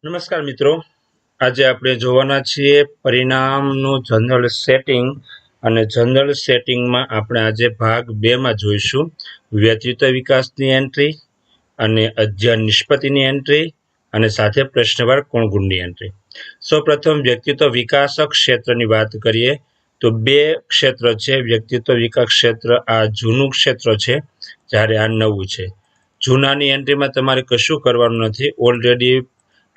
નમસ્કાર મિત્રો, આજે આપણે જોવાના છીએ પરિણામનું જનરલ સેટિંગ અને જનરલ સેટિંગમાં આપણે આજે ભાગ 2 માં જોઈશું વ્યક્તિત્વ વિકાસની એન્ટ્રી અને અધ્યયન નિષ્પત્તિની એન્ટ્રી અને સાથે પ્રશ્નવાર ગુણની એન્ટ્રી। સૌપ્રથમ વ્યક્તિત્વ વિકાસ ક્ષેત્રની વાત કરીએ તો બે ક્ષેત્ર છે। વ્યક્તિત્વ વિકાસ ક્ષેત્ર આ જૂનું ક્ષેત્ર છે, જ્યારે આ નવું છે। જૂનાની એન્ટ્રીમાં તમારે કશું કરવાનું નથી, ઓલરેડી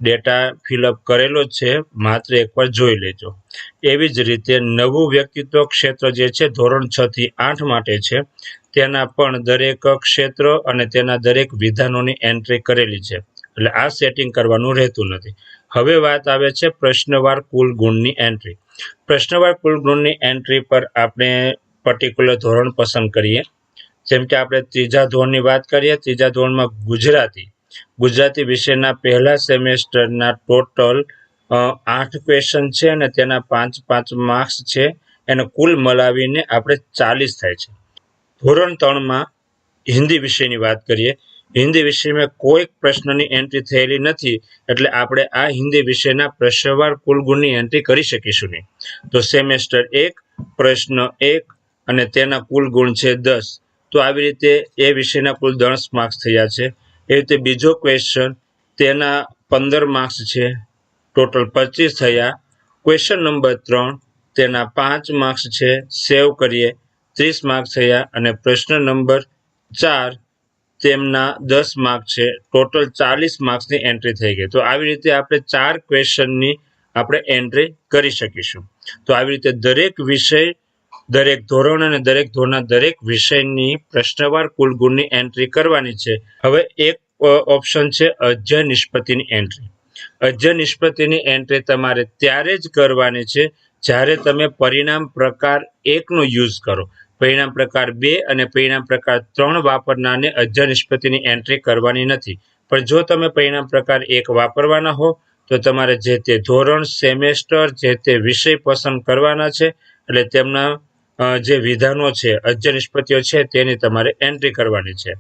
ડેટા ફિલઅપ કરેલો છે, માત્ર એકવાર જોઈ લેજો। એવી જ રીતે નવું વ્યક્તિત્વ ક્ષેત્ર જે છે ધોરણ 6 થી 8 માટે છે, તેના પણ દરેક ક્ષેત્ર અને તેના દરેક વિધાનોની એન્ટ્રી કરેલી છે, એટલે આ સેટિંગ કરવાનું રહેતું નથી। હવે વાત આવે છે પ્રશ્નવાર કુલ ગુણની એન્ટ્રી। પ્રશ્નવાર કુલ ગુણની એન્ટ્રી પર આપણે પર્ટિક્યુલર ધોરણ પસંદ કરીએ। જેમ કે આપણે ત્રીજા ધોરણની વાત કરીએ, ત્રીજા ધોરણમાં ગુજરાતી વિષયના પહેલા સેમેસ્ટરના ટોટલ 8 ક્વેશ્ચન છે અને તેના 5 માર્ક્સ છે, એને કુલ મળાવીને આપણે 40 થાય છે। ધોરણ 3માં હિન્દી વિષયની વાત કરીએ, હિન્દી વિષયમાં કોઈ પ્રશ્નની એન્ટ્રી થયેલી નથી, એટલે આપણે આ હિન્દી વિષયના પ્રશ્નવાર કુલ ગુણની એન્ટ્રી કરી શકીશું નહીં। તો સેમેસ્ટર 1 પ્રશ્ન 1 અને તેના કુલ ગુણ છે 10, તો આવી રીતે એ વિષયના કુલ 10 માર્ક્સ થયા છે। એ રીતે બીજો ક્વેશ્ચન, તેના 15 માર્ક્સ છે, ટોટલ 25 થયા। ક્વેશ્ચન નંબર 3 તેના 5 માર્ક્સ છે, સેવ કરીએ 30 માર્ક્સ થયા। અને પ્રશ્ન નંબર 4 તેમના 10 માર્ક છે, ટોટલ 40 માર્ક્સની એન્ટ્રી થઈ ગઈ। તો આવી રીતે આપણે 4 ક્વેશ્ચનની આપણે એન્ટ્રી કરી શકીશું। તો આવી રીતે દરેક વિષય, દરેક ધોરણ અને દરેક ધોરણના દરેક વિષયની પ્રશ્નવાર કુલ ગુણની એન્ટ્રી કરવાની છે। હવે એક ઓપ્શન છે અધ્યયન નિષ્પત્તિની એન્ટ્રી। અધ્યયન નિષ્પત્તિની એન્ટ્રી તમારે ત્યારે જ કરવાની છે જ્યારે તમે પરિણામ પ્રકાર 1 નો યુઝ કરો। પરિણામ પ્રકાર 2 અને પરિણામ પ્રકાર 3 વાપરનારને અધ્યયન નિષ્પત્તિની એન્ટ્રી કરવાની નથી। પણ જો તમે પરિણામ પ્રકાર 1 વાપરવાના હો તો તમારે જે તે ધોરણ, સેમેસ્ટર, જે તે વિષય પસંદ કરવાના છે, એટલે તેમના જે વિધાનો છે, અધ્યયન નિષ્પત્તિઓ છે, તેની તમારે એન્ટ્રી કરવાની છે।